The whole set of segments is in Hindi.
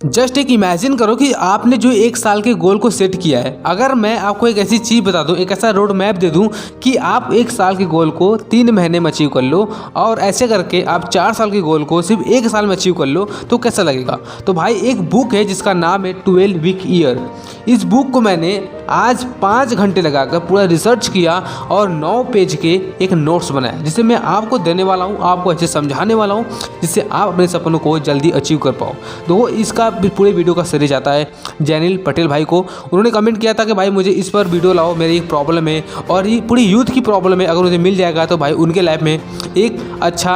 जस्ट एक इमेजिन करो कि आपने जो एक साल के गोल को सेट किया है, अगर मैं आपको एक ऐसी चीज़ बता दूं, एक ऐसा रोड मैप दे दूं कि आप एक साल के गोल को 3 महीने में अचीव कर लो और ऐसे करके आप 4 साल के गोल को सिर्फ एक साल में अचीव कर लो, तो कैसा लगेगा। तो भाई एक बुक है जिसका नाम है 12 वीक ईयर। इस बुक को मैंने आज 5 घंटे लगाकर पूरा रिसर्च किया और 9 पेज के एक नोट्स बनाया, जिसे मैं आपको देने वाला हूँ, आपको अच्छे समझाने वाला हूँ, जिससे आप अपने सपनों को जल्दी अचीव कर पाओ। तो इसका पूरे वीडियो का श्रेय जाता है जैनिल पटेल भाई को। उन्होंने कमेंट किया था कि भाई मुझे इस पर वीडियो लाओ, मेरी एक प्रॉब्लम है और ये पूरी यूथ की प्रॉब्लम है, अगर मुझे मिल जाएगा तो भाई उनके लाइफ में एक अच्छा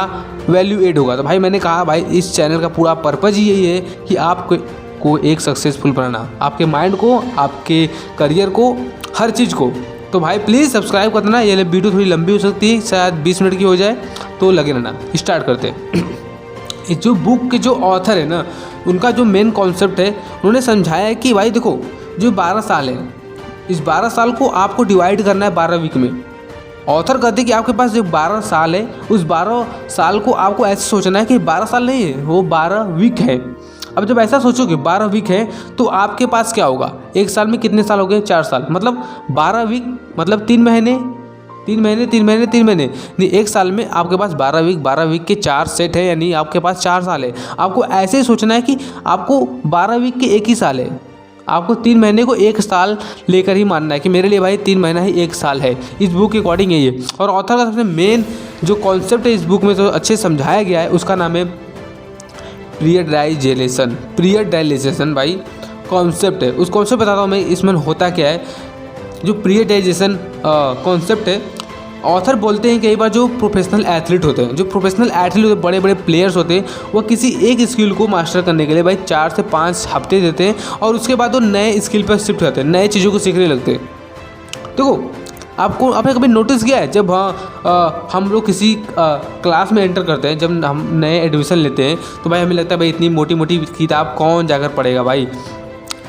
वैल्यू एड होगा। तो भाई मैंने कहा भाई इस चैनल का पूरा पर्पज़ ही यही है कि आपको एक सक्सेसफुल बनाना, आपके माइंड को, आपके करियर को, हर चीज़ को। तो भाई प्लीज़ सब्सक्राइब कर देना। ये वीडियो थोड़ी लंबी हो सकती है, शायद 20 मिनट की हो जाए, तो लगे रहना। स्टार्ट करते हैं। इस जो बुक के जो ऑथर है ना, उनका जो मेन कॉन्सेप्ट है, उन्होंने समझाया है कि भाई देखो जो 12 साल है, इस 12 साल को आपको डिवाइड करना है 12 वीक में। ऑथर कहते हैं कि आपके पास जो 12 साल है, उस 12 साल को आपको ऐसे सोचना है कि 12 साल नहीं है, वो 12 वीक है। अब जब ऐसा सोचोगे 12 वीक है, तो आपके पास क्या होगा, एक साल में कितने साल हो गए, 4 साल, मतलब 12 वीक मतलब 3 महीने, 3 महीने, 3 महीने, 3 महीने, नहीं एक साल में आपके पास 12 वीक के 4 सेट है, यानी आपके पास 4 साल है। आपको ऐसे ही सोचना है कि आपको 12 वीक के एक ही साल है, आपको 3 महीने को एक साल लेकर ही मानना है कि मेरे लिए भाई 3 महीना ही एक साल है। इस बुक के अकॉर्डिंग यही है। और ऑथर का सबसे मेन जो कॉन्सेप्ट है इस बुक में जो अच्छे समझाया गया है, उसका नाम है पीरियडाइजेशन। पीरियडाइजेशन भाई कॉन्सेप्ट है, उस कॉन्सेप्ट बताता हूँ मैं इसमें होता क्या है। जो पीरियडाइजेशन कॉन्सेप्ट है, ऑथर बोलते हैं कई बार जो प्रोफेशनल एथलीट होते हैं, जो प्रोफेशनल एथलीट होते हैं, बड़े बड़े प्लेयर्स होते हैं, वो किसी एक स्किल को मास्टर करने के लिए भाई 4 से 5 हफ्ते देते हैं और उसके बाद वो नए स्किल पर शिफ्ट करते हैं, नए चीज़ों को सीखने लगते हैं। देखो आपने कभी नोटिस किया है, जब हम लोग किसी क्लास में एंटर करते हैं, जब हम नए एडमिशन लेते हैं, तो भाई हमें लगता है भाई इतनी मोटी मोटी किताब कौन जाकर पढ़ेगा भाई।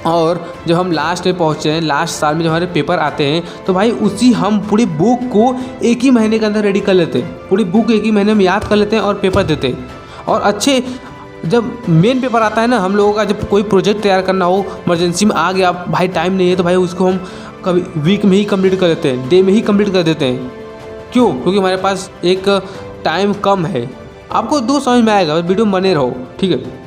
और जब हम लास्ट में पहुँचते हैं, लास्ट साल में जब हमारे पेपर आते हैं, तो भाई उसी हम पूरी बुक को एक ही महीने के अंदर रेडी कर लेते हैं, पूरी बुक एक ही महीने में याद कर लेते हैं और पेपर देते हैं। और अच्छे जब मेन पेपर आता है ना हम लोगों का, जब कोई प्रोजेक्ट तैयार करना हो, इमरजेंसी में आ गया भाई, टाइम नहीं है, तो भाई उसको हम कभी वीक में ही कंप्लीट कर देते हैं, डे में ही कंप्लीट कर देते हैं। क्यों? क्योंकि हमारे पास एक टाइम कम है। आपको दो समझ में आएगा, वीडियो बने रहो, ठीक है।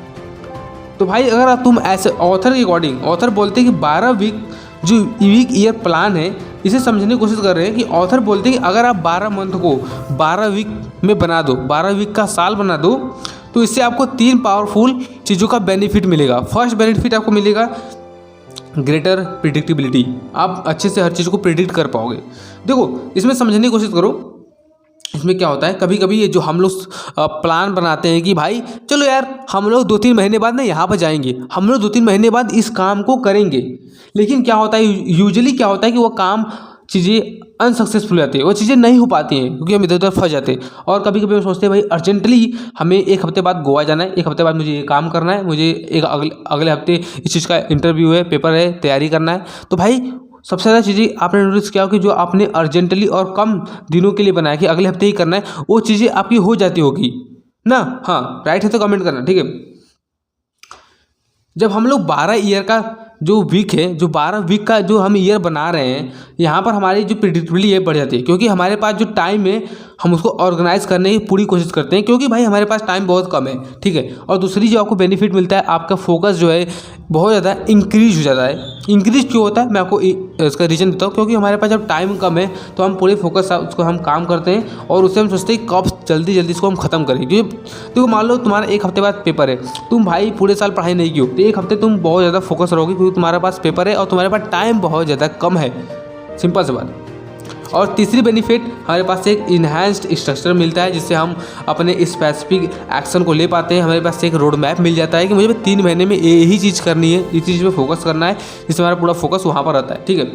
तो भाई अगर तुम ऐसे ऑथर के अकॉर्डिंग, ऑथर बोलते हैं कि 12 वीक जो वीक ईयर प्लान है, इसे समझने की कोशिश कर रहे हैं कि ऑथर बोलते हैं कि अगर आप 12 मंथ को 12 वीक में बना दो, 12 वीक का साल बना दो, तो इससे आपको 3 पावरफुल चीज़ों का बेनिफिट मिलेगा। फर्स्ट बेनिफिट आपको मिलेगा ग्रेटर प्रिडिक्टेबिलिटी, आप अच्छे से हर चीज़ को प्रिडिक्ट कर पाओगे। देखो इसमें समझने की कोशिश करो, इसमें क्या होता है, कभी कभी ये जो हम लोग प्लान बनाते हैं कि भाई चलो यार हम लोग 2-3 महीने बाद ना यहाँ पर जाएंगे, हम लोग 2-3 महीने बाद इस काम को करेंगे, लेकिन क्या होता है यूजुअली क्या होता है कि वो काम चीज़ें अनसक्सेसफुल जाती है, वो चीज़ें नहीं हो पाती हैं क्योंकि हम इधर उधर फंस जाते हैं। और कभी कभी हम सोचते हैं भाई अर्जेंटली हमें 1 हफ्ते बाद गोवा जाना है, 1 हफ्ते बाद मुझे ये काम करना है, मुझे एक अगले हफ्ते इस चीज़ का इंटरव्यू है, पेपर है, तैयारी करना है। तो भाई सबसे ज़्यादा चीज़ें आपने नोटिस किया हो कि जो आपने अर्जेंटली और कम दिनों के लिए बनाया कि अगले हफ्ते ही करना है, वो चीज़ें आपकी हो जाती होगी ना। हाँ राइट है तो कमेंट करना, ठीक है। जब हम लोग 12 ईयर का जो वीक है, जो 12 वीक का जो हम ईयर बना रहे हैं, यहाँ पर हमारी जो प्रिडिक्टेबिलिटी है बढ़ जाती है, क्योंकि हमारे पास जो टाइम है हम उसको ऑर्गेनाइज करने की पूरी कोशिश करते हैं, क्योंकि भाई हमारे पास टाइम बहुत कम है, ठीक है। और दूसरी जो आपको बेनिफिट मिलता है, आपका फोकस जो है बहुत ज़्यादा इंक्रीज हो जाता है। इंक्रीज क्यों होता है मैं आपको इसका रीज़न देता हूँ, क्योंकि हमारे पास जब टाइम कम है तो हम पूरे फोकस उसको हम काम करते हैं और उससे हम सोचते हैं कब जल्दी जल्दी इसको हम ख़त्म करें। क्योंकि देखो मान लो तुम्हारा 1 हफ्ते बाद पेपर है, तुम भाई पूरे साल पढ़ाई नहीं की हो, तो 1 हफ्ते तुम बहुत ज़्यादा फोकस रहोगे क्योंकि तुम्हारे पास पेपर है और तुम्हारे पास टाइम बहुत ज़्यादा कम है, सिंपल सी बात। और तीसरी बेनिफिट हमारे पास एक इन्हांस्ड स्ट्रक्चर मिलता है, जिससे हम अपने स्पेसिफिक एक्शन को ले पाते हैं। हमारे पास एक रोड मैप मिल जाता है कि मुझे 3 महीने में यही चीज़ करनी है, इस चीज़ पे फोकस करना है, जिससे हमारा पूरा फोकस वहाँ पर रहता है, ठीक है।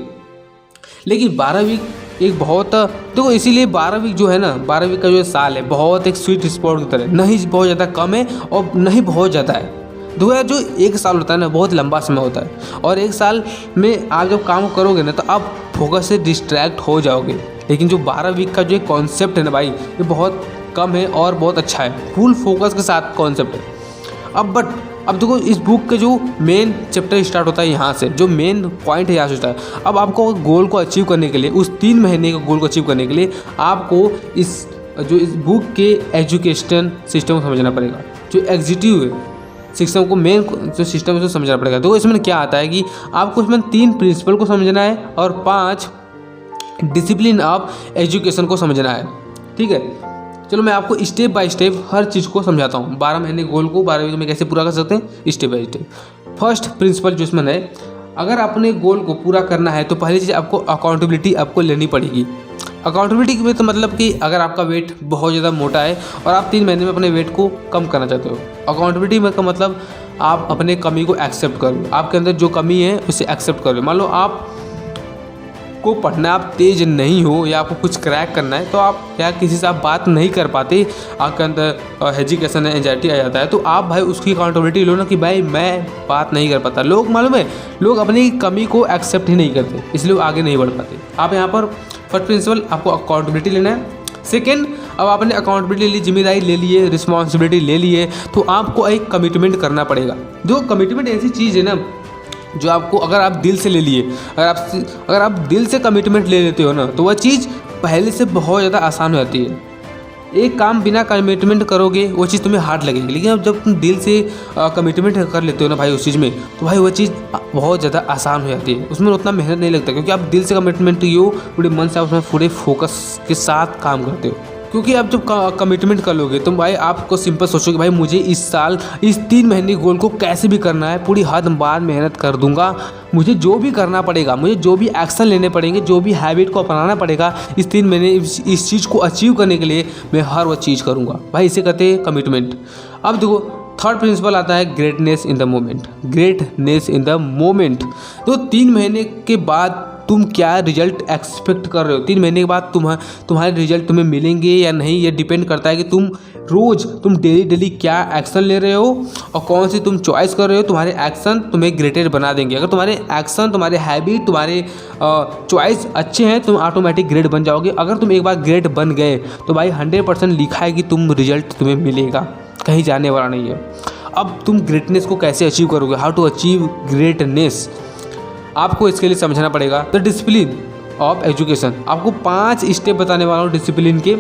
लेकिन 12 वीक एक बहुत देखो, इसीलिए 12 वीक जो है ना, 12 वीक का जो साल है बहुत एक स्वीट स्पॉट की तरह, नहीं बहुत ज़्यादा कम है और नहीं बहुत ज़्यादा है। दो जो 1 साल होता है ना, बहुत लंबा समय होता है, और 1 साल में आप जब काम करोगे ना तो आप फोकस से डिस्ट्रैक्ट हो जाओगे। लेकिन जो 12 वीक का जो एक कॉन्सेप्ट है ना भाई, ये बहुत कम है और बहुत अच्छा है, फुल फोकस के साथ कॉन्सेप्ट है। अब बट अब देखो इस बुक के जो मेन चैप्टर स्टार्ट होता है यहाँ से, जो मेन पॉइंट है यहाँ से स्टार्ट। अब आपको गोल को अचीव करने के लिए, उस 3 महीने के गोल को अचीव करने के लिए आपको इस बुक के एजुकेशन सिस्टम को समझना पड़ेगा, जो एग्जीक्यूटिव सिस्टम को, मेन जो सिस्टम है उसको समझना पड़ेगा। तो इसमें क्या आता है कि आपको इसमें 3 प्रिंसिपल को समझना है और 5 डिसिप्लिन ऑफ एजुकेशन को समझना है। ठीक है, चलो मैं आपको स्टेप बाय स्टेप हर चीज़ को समझाता हूँ। 12 महीने गोल को 12 महीने में कैसे पूरा कर सकते हैं, step by step. First principle जो इसमें है, अगर अपने गोल को पूरा करना है तो पहली चीज़ आपको अकाउंटेबिलिटी आपको लेनी पड़ेगी। अकाउंटेबिलिटी में तो मतलब कि अगर आपका वेट बहुत ज़्यादा मोटा है और आप 3 महीने में अपने वेट को कम करना चाहते हो, अकाउंटेबिलिटी में का मतलब आप अपने कमी को एक्सेप्ट करो, आपके अंदर जो कमी है उसे एक्सेप्ट करो। मान लो आप को पढ़ना, आप तेज़ नहीं हो या आपको कुछ क्रैक करना है तो आप या किसी से आप बात नहीं कर पाते, आपके अंदर हेजिटेशन एंजाइटी आ जाता है, तो आप भाई उसकी अकाउंटेबिलिटी लो ना कि भाई मैं बात नहीं कर पाता। लोग मालूम है, लोग अपनी कमी को एक्सेप्ट ही नहीं करते, इसलिए वो आगे नहीं बढ़ पाते। आप यहाँ पर फर्स्ट प्रिंसिपल आपको अकाउंटेबिलिटी लेना है। सेकेंड, अब आपने अकाउंटेबिलिटी ली, जिम्मेदारी ले लिए, रिस्पॉन्सिबिलिटी ले लिए, तो आपको एक कमिटमेंट करना पड़ेगा। जो कमिटमेंट ऐसी चीज़ है ना जो आपको, अगर आप दिल से ले लिए, अगर आप दिल से कमिटमेंट ले लेते हो ना तो वह चीज़ पहले से बहुत ज़्यादा आसान हो जाती है। एक काम बिना कमिटमेंट करोगे वो चीज़ तुम्हें हार्ड लगेगी, लेकिन अब जब तुम दिल से कमिटमेंट कर लेते हो ना भाई उस चीज़ में, तो भाई वह चीज़ बहुत ज़्यादा आसान हो जाती है, उसमें उतना मेहनत नहीं लगता, क्योंकि आप दिल से कमिटमेंट किए, पूरे मन से आप उसमें पूरे फोकस के साथ काम करते हो। क्योंकि आप जब कमिटमेंट कर लोगे तो भाई आपको सिंपल सोचोगे भाई मुझे इस साल इस 3 महीने गोल को कैसे भी करना है, पूरी हद बार मेहनत कर दूंगा, मुझे जो भी करना पड़ेगा, मुझे जो भी एक्शन लेने पड़ेंगे, जो भी हैबिट को अपनाना पड़ेगा इस 3 महीने इस चीज़ को अचीव करने के लिए मैं हर वो चीज़ करूँगा। भाई इसे कहते हैं कमिटमेंट। अब देखो थर्ड प्रिंसिपल आता है greatness in the moment. Greatness in the moment, तो 3 महीने के बाद तुम क्या रिजल्ट एक्सपेक्ट कर रहे हो, 3 महीने के बाद तुम्हारे रिजल्ट तुम्हें मिलेंगे या नहीं, ये डिपेंड करता है कि तुम डेली क्या एक्शन ले रहे हो और कौन सी तुम चॉइस कर रहे हो। तुम्हारे एक्शन तुम्हें ग्रेटेड बना देंगे। अगर तुम्हारे एक्शन, तुम्हारे हैबिट, तुम्हारे चॉइस अच्छे हैं तुम ऑटोमेटिक ग्रेट बन जाओगे। अगर तुम एक बार ग्रेट बन गए तो भाई 100% लिखा है कि तुम रिजल्ट तुम्हें मिलेगा, कहीं जाने वाला नहीं है। अब तुम ग्रेटनेस को कैसे अचीव करोगे, हाउ टू अचीव ग्रेटनेस, आपको इसके लिए समझना पड़ेगा द डिसिप्लिन ऑफ एजुकेशन। आपको 5 स्टेप बताने वाला हूँ डिसिप्लिन के,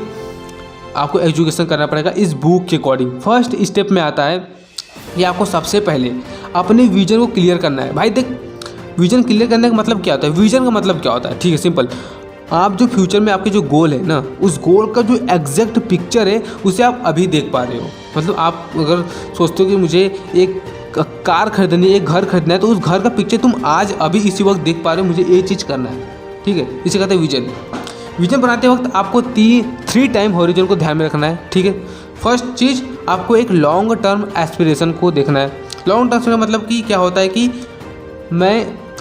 आपको एजुकेशन करना पड़ेगा इस बुक के अकॉर्डिंग। फर्स्ट स्टेप में आता है कि आपको सबसे पहले अपने विजन को क्लियर करना है। भाई देख, विजन क्लियर करने का मतलब क्या होता है, विजन का मतलब क्या होता है, ठीक है सिंपल। आप जो फ्यूचर में आपके जो गोल है ना, उस गोल का जो एग्जैक्ट पिक्चर है उसे आप अभी देख पा रहे हो। मतलब आप अगर सोचते हो कि मुझे एक कार खरीदनी है, एक घर खरीदना है, तो उस घर का पिक्चर तुम आज अभी इसी वक्त देख पा रहे हो, मुझे ये चीज़ करना है, ठीक है, इसे कहते हैं विजन। विजन बनाते वक्त आपको 3 टाइम हॉरिजन को ध्यान में रखना है, ठीक है। फर्स्ट चीज़, आपको एक लॉन्ग टर्म एस्पिरेशन को देखना है। लॉन्ग टर्म का मतलब कि क्या होता है कि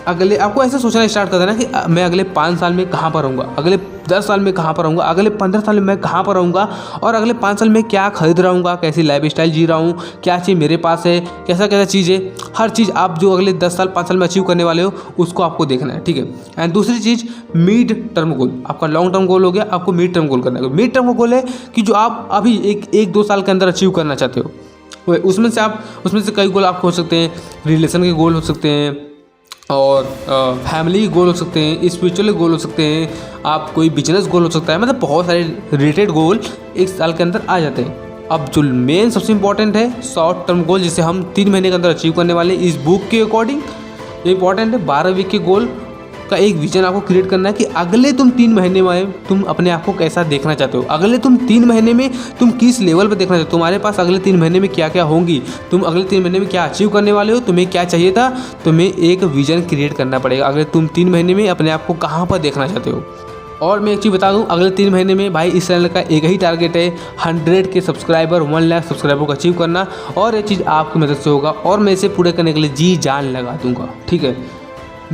आपको ऐसा सोचना स्टार्ट कर देना कि मैं अगले 5 साल में कहाँ पर रहूँगा, अगले 10 साल में कहाँ पर रहूँगा, अगले 15 साल में मैं कहाँ पर रहूँगा, और अगले 5 साल में क्या खरीद रहा हूँ, कैसी लाइफ स्टाइल जी रहा हूँ, क्या चीज़ मेरे पास है, कैसा कैसा चीज़ है, हर चीज़ आप जो अगले 10 साल 5 साल में अचीव करने वाले हो उसको आपको देखना है, ठीक है। एंड दूसरी चीज़, मिड टर्म गोल। आपका लॉन्ग टर्म गोल हो गया, आपको मिड टर्म गोल करना है। मिड टर्म गोल है कि जो आप अभी 1-2 साल के अंदर अचीव करना चाहते हो, उसमें से कई गोल आपको हो सकते हैं, रिलेशन के गोल हो सकते हैं, और फैमिली गोल हो सकते हैं, स्पिरिचुअल गोल हो सकते हैं, आप कोई बिजनेस गोल हो सकता है, मतलब बहुत सारे रिलेटेड गोल 1 साल के अंदर आ जाते हैं। अब जो मेन सबसे इंपॉर्टेंट है शॉर्ट टर्म गोल, जिसे हम 3 महीने के अंदर अचीव करने वाले इस बुक के अकॉर्डिंग, ये इंपॉर्टेंट है। 12 वीक के गोल का एक विजन आपको क्रिएट करना है कि अगले तुम 3 महीने में तुम अपने आप को कैसा देखना चाहते हो, अगले तुम 3 महीने में तुम किस लेवल पर देखना चाहते हो, तुम्हारे पास अगले 3 महीने में क्या क्या होंगी, तुम अगले 3 महीने में क्या अचीव करने वाले हो, तुम्हें क्या चाहिए था, तुम्हें एक विजन क्रिएट करना पड़ेगा अगले तुम 3 महीने में अपने आप को कहाँ पर देखना चाहते हो। और मैं एक चीज़ बता दूं, अगले 3 महीने में भाई इस चैनल का एक ही टारगेट है, 100 के सब्सक्राइबर, 1 लाख सब्सक्राइबर को अचीव करना, और ये चीज़ आपकी मदद से होगा और मैं इसे पूरे करने के लिए जी जान लगा दूंगा, ठीक है।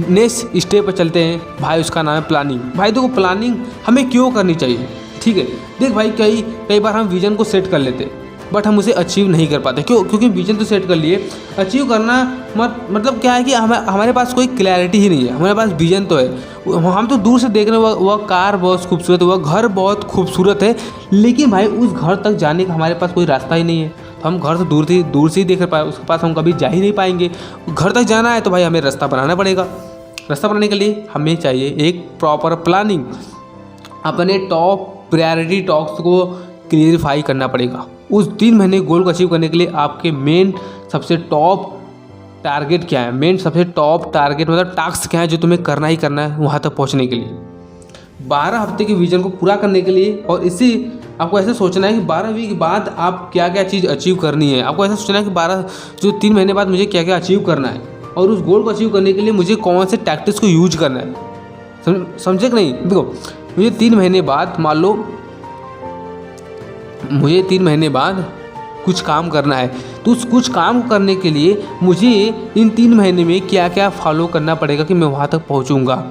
नेक्स्ट स्टेप पर चलते हैं भाई, उसका नाम है प्लानिंग। भाई देखो, प्लानिंग हमें क्यों करनी चाहिए, ठीक है। देख भाई, कई बार हम विजन को सेट कर लेते बट हम उसे अचीव नहीं कर पाते। क्यों? क्योंकि विजन तो सेट कर लिए, अचीव करना मतलब क्या है कि हमारे पास कोई क्लैरिटी ही नहीं है। हमारे पास विजन तो है, हम तो दूर से देख रहे हैं वह कार बहुत खूबसूरत है, वह घर बहुत खूबसूरत है, लेकिन भाई उस घर तक जाने का हमारे पास कोई रास्ता ही नहीं है। तो हम घर से दूर से ही देख पाए, उसके पास हम कभी जा ही नहीं पाएंगे। घर तक जाना है तो भाई हमें रास्ता बनाना पड़ेगा। रास्ता बनाने के लिए हमें चाहिए एक प्रॉपर प्लानिंग। अपने टॉप प्रायोरिटी टॉक्स को क्लियरिफाई करना पड़ेगा। उस 3 महीने गोल को अचीव करने के लिए आपके मेन सबसे टॉप टारगेट क्या है, मेन सबसे टॉप टारगेट मतलब टास्क क्या है जो तुम्हें करना ही करना है वहाँ तक पहुँचने के लिए। 12 हफ्ते के विजन को पूरा करने के लिए, और इसी आपको ऐसे सोचना है कि 12 वीक के बाद आप क्या क्या चीज़ अचीव करनी है। आपको ऐसा सोचना है कि 3 महीने बाद मुझे क्या क्या अचीव करना है, और उस गोल को अचीव करने के लिए मुझे कौन से टैक्टिक्स को यूज करना है। समझे कि नहीं? देखो, मुझे 3 महीने बाद, मान लो मुझे 3 महीने बाद कुछ काम करना है, तो उस कुछ काम करने के लिए मुझे इन 3 महीने में क्या क्या फॉलो करना पड़ेगा कि मैं वहाँ तक पहुँचूँगा।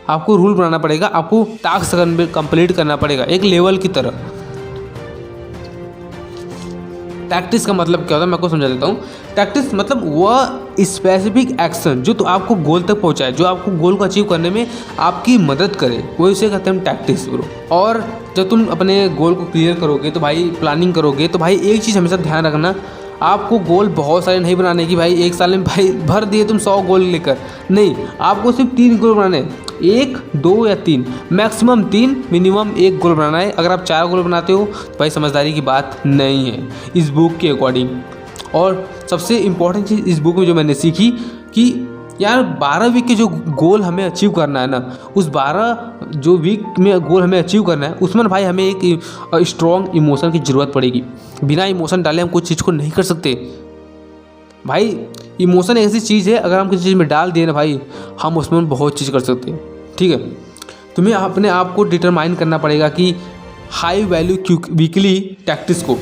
आपको रूल बनाना पड़ेगा, आपको टास्क कंप्लीट करना पड़ेगा एक लेवल की तरह। टैक्टिक्स का मतलब क्या होता है मैं आपको समझा देता हूँ। टैक्टिक्स मतलब वह स्पेसिफिक एक्शन जो तो आपको गोल तक पहुँचाए, जो आपको गोल को अचीव करने में आपकी मदद करे, वो इसे कहते हैं टैक्टिक्स ब्रो। और जब तुम अपने गोल को क्लियर करोगे तो भाई प्लानिंग करोगे तो भाई एक चीज़ हमेशा ध्यान रखना, आपको गोल बहुत सारे नहीं बनाने की भाई एक साल में भाई भर दिए तुम 100 गोल लेकर, नहीं, आपको सिर्फ 3 गोल बनाने हैं। 1, 2 या 3, मैक्सिमम 3, मिनिमम 1 गोल बनाना है। अगर आप 4 गोल बनाते हो तो भाई समझदारी की बात नहीं है इस बुक के अकॉर्डिंग। और सबसे इम्पॉर्टेंट चीज़ इस बुक में जो मैंने सीखी कि यार 12 वीक के जो गोल हमें अचीव करना है ना, उस 12 जो वीक में गोल हमें अचीव करना है उसमें भाई हमें एक स्ट्रॉन्ग इमोशन की ज़रूरत पड़ेगी। बिना इमोशन डाले हम कुछ चीज़ को नहीं कर सकते भाई। इमोशन ऐसी चीज़ है, अगर हम किसी चीज़ में डाल दिए ना भाई, हम उसमें बहुत चीज़ कर सकते हैं। ठीक है, तुम्हें अपने आप को डिटरमाइन करना पड़ेगा कि हाई वैल्यू वीकली टैक्टिक्स को,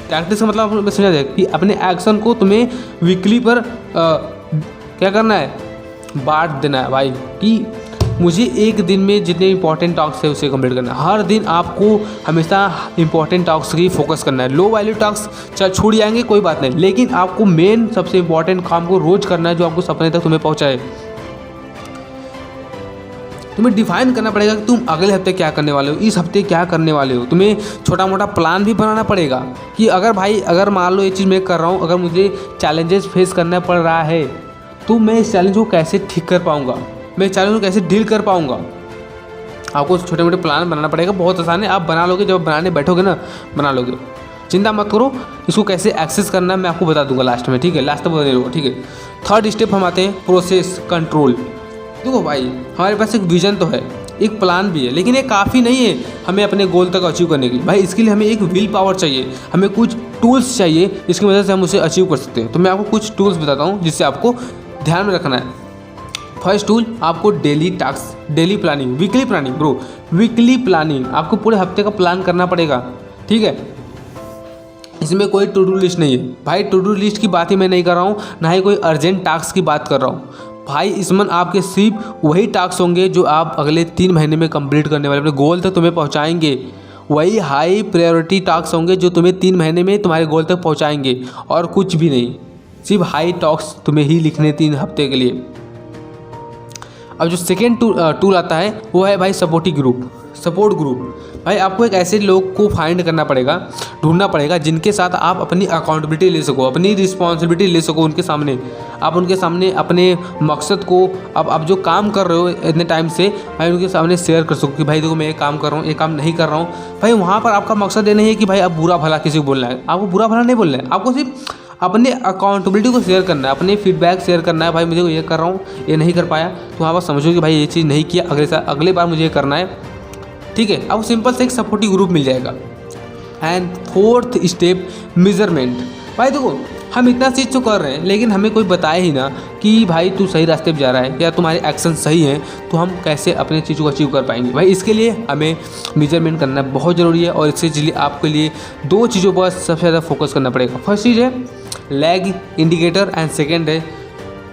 टैक्टिक्स का मतलब मैं समझा जाए कि अपने एक्शन को तुम्हें वीकली पर क्या करना है, बांट देना है भाई, कि मुझे एक दिन में जितने इंपॉर्टेंट टॉक्स है उसे कंप्लीट करना है। हर दिन आपको हमेशा इंपॉर्टेंट टॉक्स की फोकस करना है। लो वैल्यू टॉक्स चल छूट जाएंगे कोई बात नहीं, लेकिन आपको मेन सबसे इंपॉर्टेंट काम को रोज करना है जो आपको सपने तक तुम्हें पहुंचाए। तुम्हें डिफाइन करना पड़ेगा कि तुम अगले हफ्ते क्या करने वाले हो, इस हफ्ते क्या करने वाले हो। तुम्हें छोटा मोटा प्लान भी बनाना पड़ेगा कि अगर मान लो ये चीज़ मैं कर रहा हूँ, अगर मुझे चैलेंजेस फेस करना पड़ रहा है तो मैं इस चैलेंज को कैसे ठीक कर पाऊँगा, मैं चैलेंज को कैसे डील कर पाऊँगा। आपको छोटे मोटे प्लान बनाना पड़ेगा। बहुत आसान है, आप बना लोगे, जब बनाने बैठोगे ना बना लोगे, चिंता मत करो। इसको कैसे एक्सेस करना है मैं आपको बता दूंगा लास्ट में, ठीक है, लास्ट तक बता दूंगा, ठीक है। 3rd स्टेप हम आते हैं प्रोसेस कंट्रोल। देखो भाई, हमारे पास एक विजन तो है, एक प्लान भी है, लेकिन ये काफ़ी नहीं है हमें अपने गोल तक अचीव करने के लिए। भाई इसके लिए हमें एक विल पावर चाहिए, हमें कुछ टूल्स चाहिए जिसकी वजह से हम उसे अचीव कर सकते हैं। तो मैं आपको कुछ टूल्स बताता हूँ जिससे आपको ध्यान में रखना है। फर्स्ट टूल, आपको daily task, daily planning, weekly planning bro, weekly planning, आपको पूरे हफ्ते का प्लान करना पड़ेगा, ठीक है। इसमें कोई टू डू लिस्ट नहीं है भाई, टू डू लिस्ट की बात ही मैं नहीं कर रहा हूँ, ना ही कोई अर्जेंट टास्क की बात कर रहा हूँ भाई। इसमें आपके सिर्फ वही टास्क होंगे जो आप अगले 3 महीने में कंप्लीट करने वाले, अपने गोल तक तुम्हें पहुँचाएंगे। वही हाई प्रायोरिटी टास्क होंगे जो तुम्हें 3 महीने में तुम्हारे गोल तक पहुँचाएंगे, और कुछ भी नहीं। सिर्फ हाई टॉक्स तुम्हें ही लिखने 3 हफ्ते के लिए। अब जो सेकेंड टूल आता है वो है भाई सपोर्ट ग्रुप। भाई आपको एक ऐसे लोग को फाइंड करना पड़ेगा, ढूंढना पड़ेगा जिनके साथ आप अपनी अकाउंटेबिलिटी ले सको, अपनी रिस्पॉन्सिबिलिटी ले सको उनके सामने। आप उनके सामने अपने मकसद को, अब आप जो काम कर रहे हो इतने टाइम से, भाई उनके सामने शेयर कर सको कि भाई देखो मैं ये काम कर रहा हूँ, ये काम नहीं कर रहा हूँ। भाई वहाँ पर आपका मकसद ये नहीं है कि भाई आप बुरा भला किसी को बोलना है, आपको बुरा भला नहीं बोलना है, आपको सिर्फ अपने अकाउंटेबिलिटी को शेयर करना है, अपने फीडबैक शेयर करना है। भाई मुझे ये कर रहा हूँ, ये नहीं कर पाया, तो वहाँ पर समझो कि भाई ये चीज़ नहीं किया, अगले बार मुझे ये करना है, ठीक है। अब सिंपल से एक सपोर्टिव ग्रुप मिल जाएगा। And 4th step, measurement. भाई देखो, हम इतना चीज़ तो कर रहे हैं, लेकिन हमें कोई बताए ही ना कि भाई तू सही रास्ते पर जा रहा है या तुम्हारे एक्शन सही हैं, तो हम कैसे अपने चीज़ को अचीव कर पाएंगे। भाई इसके लिए हमें मेजरमेंट करना बहुत ज़रूरी है, और इसके लिए आपके लिए 2 चीज़ों पर सबसे ज़्यादा फोकस करना पड़ेगा। फर्स्ट चीज़ है लैग इंडिकेटर, एंड सेकेंड है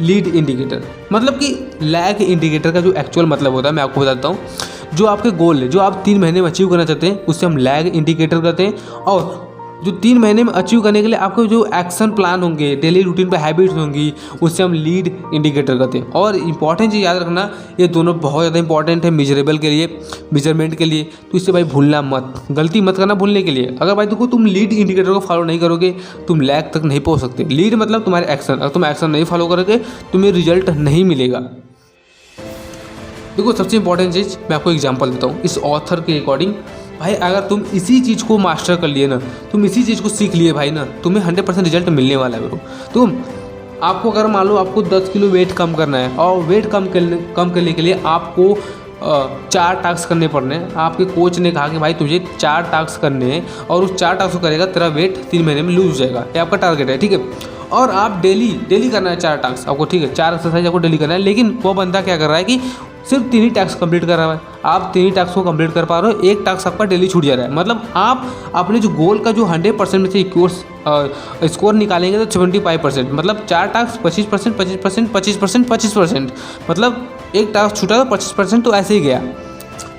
लीड इंडिकेटर। मतलब कि लैग इंडिकेटर का जो एक्चुअल मतलब होता है मैं आपको बताता हूँ। जो आपके गोल है, जो आप 3 महीने में अचीव करना चाहते हैं, उससे हम लैग इंडिकेटर कहते हैं। और जो 3 महीने में अचीव करने के लिए आपको जो एक्शन प्लान होंगे, डेली रूटीन पे हैबिट्स होंगी, उससे हम लीड इंडिकेटर करते हैं। और इंपॉर्टेंट चीज़ याद रखना, ये दोनों बहुत ज़्यादा इंपॉर्टेंट है मेजरेबल के लिए, मेजरमेंट के लिए। तो इससे भाई भूलना मत, गलती मत करना भूलने के लिए। अगर भाई देखो तुम लीड इंडिकेटर को फॉलो नहीं करोगे, तुम लैग तक नहीं पहुँच सकते। लीड मतलब तुम्हारे एक्शन, अगर तुम एक्शन नहीं फॉलो करोगे तुम्हें रिजल्ट नहीं मिलेगा। देखो सबसे इंपॉर्टेंट चीज़ मैं आपको एग्जांपल देता हूँ इस ऑथर के अकॉर्डिंग। भाई अगर तुम इसी चीज़ को मास्टर कर लिए ना, तुम इसी चीज़ को सीख लिए भाई ना, तुम्हें 100% रिजल्ट मिलने वाला है ब्रो। तुम आपको अगर मान लो आपको 10 किलो वेट कम करना है और वेट कम करने के लिए आपको 4 टास्क करने पड़ने हैं। आपके कोच ने कहा कि भाई तुझे 4 टास्क करने हैं और उस 4 टास्क को करेगा तेरा वेट 3 महीने में लूज हो जाएगा। ये आपका टारगेट है, ठीक है। और आप डेली करना है 4 टास्क आपको, ठीक है। 4 एक्सरसाइज आपको डेली करना है। लेकिन वो बंदा क्या कर रहा है कि सिर्फ 3 ही टास्क कंप्लीट कर रहा है। आप 3 ही टास्क को कंप्लीट कर पा रहे हो, एक टास्क आपका डेली छूट जा रहा है। मतलब आप अपने जो गोल का जो 100% में से स्कोर निकालेंगे तो 75%, मतलब 4 टास्क 25%, 25%, 25%, 25%, मतलब एक टास्क छूटा तो 25%, तो ऐसे ही गया।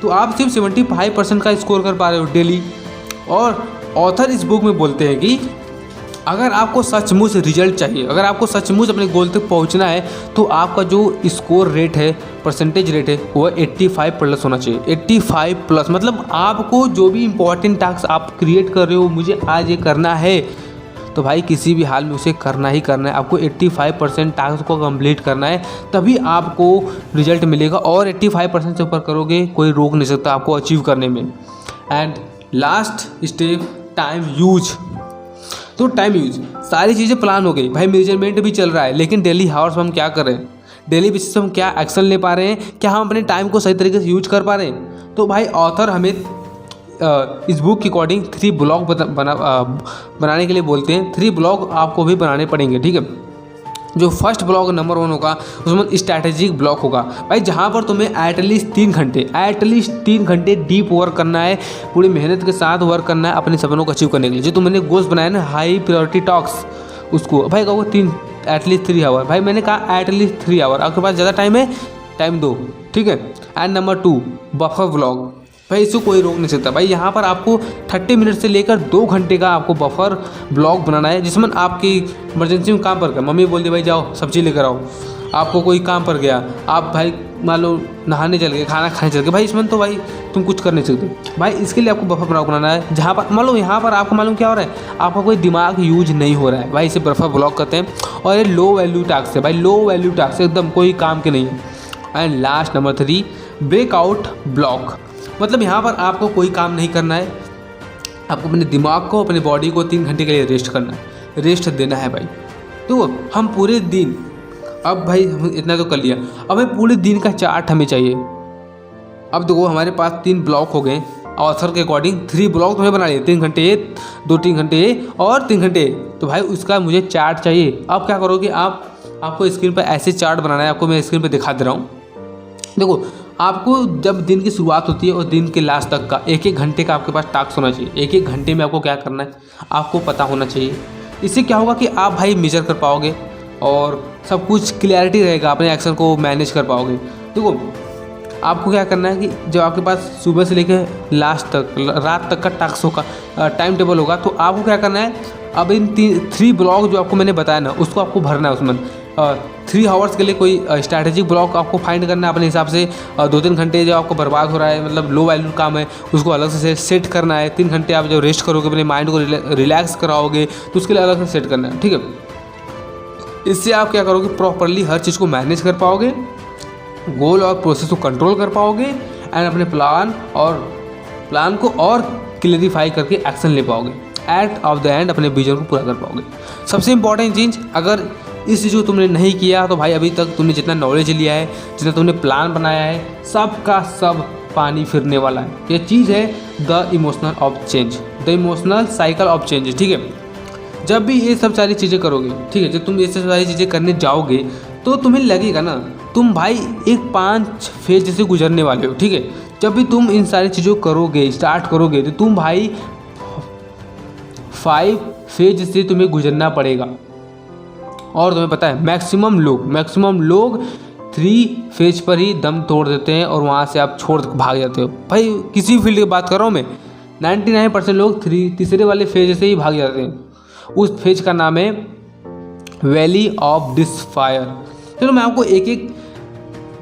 तो आप सिर्फ 75% का स्कोर कर पा रहे हो डेली। और ऑथर इस बुक में बोलते हैं कि अगर आपको सचमुच रिजल्ट चाहिए, अगर आपको सचमुच अपने गोल तक पहुंचना है, तो आपका जो स्कोर रेट है, परसेंटेज रेट है, वो 85+ होना चाहिए। 85+, मतलब आपको जो भी इंपॉर्टेंट टास्क आप क्रिएट कर रहे हो, मुझे आज ये करना है, तो भाई किसी भी हाल में उसे करना ही करना है। आपको 85% टास्क को कंप्लीट करना है, तभी आपको रिजल्ट मिलेगा। और 85% से ऊपर करोगे कोई रोक नहीं सकता आपको अचीव करने में। And last step, time use. तो टाइम यूज, सारी चीज़ें प्लान हो गई भाई, मेजरमेंट भी चल रहा है, लेकिन डेली हावर्स हम क्या कर रहे हैं, डेली बेसिस हम क्या एक्शन ले पा रहे हैं, क्या हम अपने टाइम को सही तरीके से यूज कर पा रहे हैं। तो भाई ऑथर हमें इस बुक के अकॉर्डिंग 3 ब्लॉग बनाने के लिए बोलते हैं। 3 ब्लॉग आपको भी बनाने पड़ेंगे, ठीक है। जो फर्स्ट ब्लॉग नंबर 1 होगा उसमें स्ट्रैटेजिक ब्लॉक होगा भाई, जहाँ पर तुम्हें एटलीस्ट 3 घंटे डीप वर्क करना है, पूरी मेहनत के साथ वर्क करना है अपने सपनों को अचीव करने के लिए। जो तुमने गोल्स बनाया ना, हाई प्रायोरिटी टॉक्स, उसको भाई कहो एटलीस्ट 3 आवर। भाई मैंने कहा एटलीस्ट 3 आवर, आपके पास ज़्यादा टाइम है, टाइम दो, ठीक है। एंड नंबर 2 बफर ब्लॉग, भाई इसको कोई रोक नहीं सकता। भाई यहाँ पर आपको 30 मिनट से लेकर 2 घंटे का आपको बफर ब्लॉग बनाना है, जिसमें आपकी इमरजेंसी में काम पर गया, मम्मी बोल दी भाई जाओ सब्जी लेकर आओ, आपको कोई काम पर गया, आप भाई मान लो नहाने चल गए, खाना खाने चल गए, भाई इसमें तो भाई तुम कुछ कर नहीं सकते। भाई इसके लिए आपको बफर ब्लॉग बनाना है, जहाँ पर मान लो यहाँ पर आपको मालूम क्या हो रहा है, आपका कोई दिमाग यूज नहीं हो रहा है, भाई इसे बफर ब्लॉग कहते हैं। और ये लो वैल्यू टास्क है भाई, लो वैल्यू टास्क एकदम कोई काम के नहीं है। And last number 3 breakout block, मतलब यहाँ पर आपको कोई काम नहीं करना है, आपको अपने दिमाग को, अपने बॉडी को 3 घंटे के लिए रेस्ट करना है, रेस्ट देना है भाई। तो हम पूरे दिन, अब भाई हम इतना तो कर लिया, अब हमें पूरे दिन का चार्ट हमें चाहिए। अब देखो हमारे पास 3 ब्लॉक हो गए, ऑथर के अकॉर्डिंग 3 ब्लॉक तुम्हें बना लिए, 3 घंटे ये, 2-3 घंटे ये और 3 घंटे। तो भाई उसका मुझे चार्ट चाहिए। अब क्या करोगे, आपको स्क्रीन पर ऐसे चार्ट बनाना है, आपको मैं स्क्रीन पर दिखा दे रहा हूँ। देखो आपको जब दिन की शुरुआत होती है और दिन के लास्ट तक का 1-1 घंटे का आपके पास टास्क होना चाहिए। 1-1 घंटे में आपको क्या करना है आपको पता होना चाहिए। इससे क्या होगा कि आप भाई मेजर कर पाओगे और सब कुछ क्लियरिटी रहेगा, अपने एक्शन को मैनेज कर पाओगे। देखो आपको क्या करना है कि जब आपके पास सुबह से लेकर लास्ट तक, रात तक का टास्क होगा, टाइम टेबल होगा, तो आपको क्या करना है, अब इन 3 ब्लॉक जो आपको मैंने बताया ना, उसको आपको भरना है। उसमें 3 आवर्स के लिए कोई स्ट्रैटेजिक ब्लॉक आपको फाइंड करना है अपने हिसाब से। 2-3 घंटे जो आपको बर्बाद हो रहा है, मतलब लो वैल्यू काम है, उसको अलग से सेट करना है। 3 घंटे आप जब रेस्ट करोगे, अपने माइंड को रिलैक्स कराओगे, तो उसके लिए अलग से सेट करना है, ठीक है। इससे आप क्या करोगे, प्रॉपरली हर चीज़ को मैनेज कर पाओगे, गोल और प्रोसेस को कंट्रोल कर पाओगे, एंड अपने प्लान को और क्लियरिफाई करके एक्शन ले पाओगे। एट ऑफ द एंड अपने विजन को पूरा कर पाओगे। सबसे इंपॉर्टेंट चीज़, अगर इस चीज़ को तुमने नहीं किया तो भाई अभी तक तुमने जितना नॉलेज लिया है, जितना तुमने प्लान बनाया है, सब का सब पानी फिरने वाला है। ये चीज़ है the emotional of change, the emotional cycle of change, ठीक है। जब भी ये सब सारी चीज़ें करोगे, ठीक है, जब तुम ये सब सारी चीज़ें करने जाओगे तो तुम्हें लगेगा ना तुम भाई एक 5 फेज से गुजरने वाले हो, ठीक है। जब भी तुम इन सारी चीज़ों करोगे, स्टार्ट करोगे, तो तुम भाई 5 फेज से तुम्हें गुजरना पड़ेगा। और तुम्हें पता है मैक्सिमम लोग 3 फेज पर ही दम तोड़ देते हैं और वहाँ से आप छोड़ भाग जाते हो। भाई किसी फील्ड की बात कर रहा हूँ मैं, 99% लोग तीसरे वाले फेज से ही भाग जाते हैं। उस फेज का नाम है वैली ऑफ डिसफायर। चलो मैं आपको एक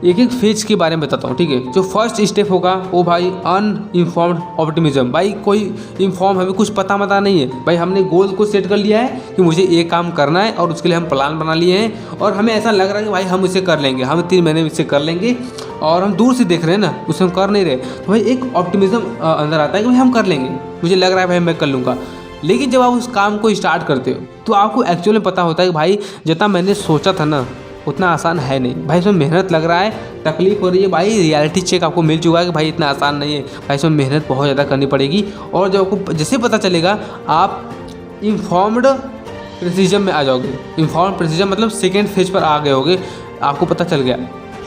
एक फेज के बारे में बताता हूँ, ठीक है। जो फर्स्ट स्टेप होगा वो भाई अनइन्फॉर्म्ड ऑप्टिमिज्म। भाई कोई इन्फॉर्म, हमें कुछ पता नहीं है भाई, हमने गोल को सेट कर लिया है कि मुझे ये काम करना है और उसके लिए हम प्लान बना लिए हैं और हमें ऐसा लग रहा है कि भाई हम इसे कर लेंगे, हम 3 महीने में इसे कर लेंगे और हम दूर से देख रहे हैं ना, उसे हम कर नहीं रहे। तो भाई एक ऑप्टिमिज्म अंदर आता है कि भाई हम कर लेंगे, मुझे लग रहा है भाई मैं कर लूँगा। लेकिन जब आप उस काम को स्टार्ट करते हो तो आपको एक्चुअली पता होता है कि भाई जितना मैंने सोचा था ना उतना आसान है नहीं भाई, इसमें मेहनत लग रहा है, तकलीफ हो रही है भाई, रियलिटी चेक आपको मिल चुका है कि भाई इतना आसान नहीं है भाई, इसमें मेहनत बहुत ज़्यादा करनी पड़ेगी। और जब आपको जैसे पता चलेगा आप इन्फॉर्म्ड प्रेसिजन में आ जाओगे। इन्फॉर्म्ड प्रेसिजन मतलब सेकेंड फेज पर आ गए होगे, आपको पता चल गया।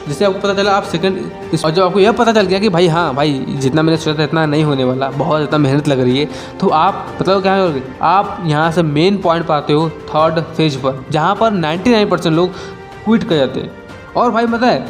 जैसे आपको पता चला आप सेकंड, और जब आपको यह पता चल गया कि भाई हाँ भाई जितना मैंने सोचा था इतना नहीं होने वाला, बहुत ज़्यादा मेहनत लग रही है, तो आप मतलब क्या करोगे, आप यहाँ से मेन पॉइंट पर आते हो थर्ड फेज पर, जहाँ पर 99% लोग क्विट कर जाते हैं। और भाई पता है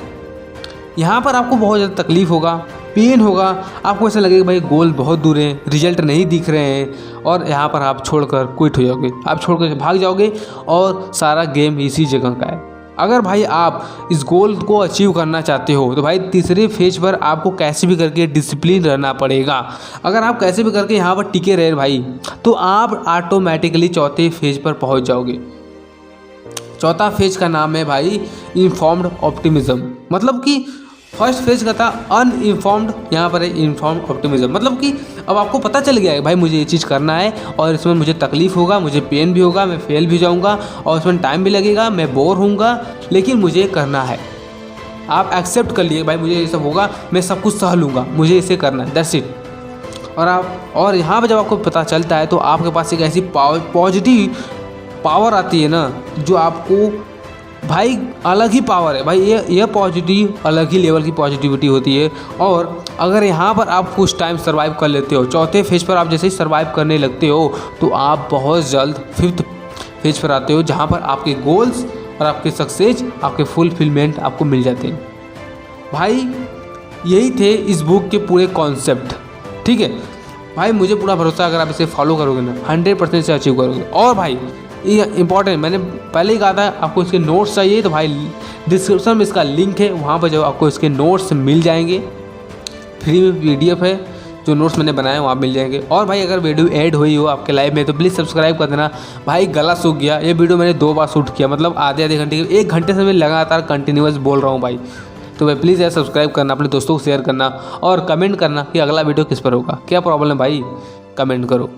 यहाँ पर आपको बहुत ज़्यादा तकलीफ होगा, पेन होगा, आपको ऐसा लगेगा भाई गोल बहुत दूर है, रिजल्ट नहीं दिख रहे हैं और यहाँ पर आप छोड़कर क्विट हो जाओगे, आप छोड़कर भाग जाओगे और सारा गेम इसी जगह का है। अगर भाई आप इस गोल को अचीव करना चाहते हो तो भाई तीसरे फेज पर आपको कैसे भी करके डिसिप्लिन रहना पड़ेगा। अगर आप कैसे भी करके यहाँ पर टिके रहे भाई तो आप ऑटोमेटिकली चौथे फेज पर पहुँच जाओगे। चौथा फेज का नाम है भाई इन्फॉर्म्ड ऑप्टिमिज्म। मतलब कि फर्स्ट फेज का था अनइन्फॉर्म्ड, यहाँ पर है इन्फॉर्म्ड ऑप्टिमिज्म। मतलब कि अब आपको पता चल गया है भाई मुझे ये चीज़ करना है और इसमें मुझे तकलीफ होगा, मुझे पेन भी होगा, मैं फेल भी जाऊँगा और इसमें टाइम भी लगेगा, मैं बोर होऊंगा, लेकिन मुझे करना है। आप एक्सेप्ट कर लिए भाई मुझे ये सब होगा, मैं सब कुछ सह लूँगा, मुझे इसे करना है, दैट्स इट। और यहाँ पर जब आपको पता चलता है तो आपके पास एक ऐसी पॉजिटिव पावर आती है ना, जो आपको भाई अलग ही पावर है भाई, ये पॉजिटिव अलग ही लेवल की पॉजिटिविटी होती है। और अगर यहाँ पर आप कुछ टाइम सर्वाइव कर लेते हो, चौथे फेज पर आप जैसे ही सर्वाइव करने लगते हो तो आप बहुत जल्द फिफ्थ फेज पर आते हो, जहाँ पर आपके गोल्स और आपके सक्सेस, आपके फुलफिलमेंट आपको मिल जाते हैं। भाई यही थे इस बुक के पूरे कॉन्सेप्ट, ठीक है भाई। मुझे पूरा भरोसा अगर आप इसे फॉलो करोगे ना 100% से अचीव करोगे। और भाई ये इंपॉर्टेंट, मैंने पहले ही कहा था आपको इसके नोट्स चाहिए तो भाई डिस्क्रिप्शन में इसका लिंक है, वहाँ पर जो आपको इसके नोट्स मिल जाएंगे, फ्री में PDF है, जो नोट्स मैंने बनाए वहाँ मिल जाएंगे। और भाई अगर वीडियो ऐड हुई हो आपके लाइव में तो प्लीज़ सब्सक्राइब कर देना। भाई गला सूख गया, ये वीडियो मैंने 2 बार शूट किया, मतलब आधे घंटे, 1 घंटे से मैं लगातार कंटिन्यूअस बोल रहा हूँ भाई। तो भाई प्लीज़ यार सब्सक्राइब करना, अपने दोस्तों को शेयर करना और कमेंट करना कि अगला वीडियो किस पर होगा, क्या प्रॉब्लम है भाई, कमेंट करो।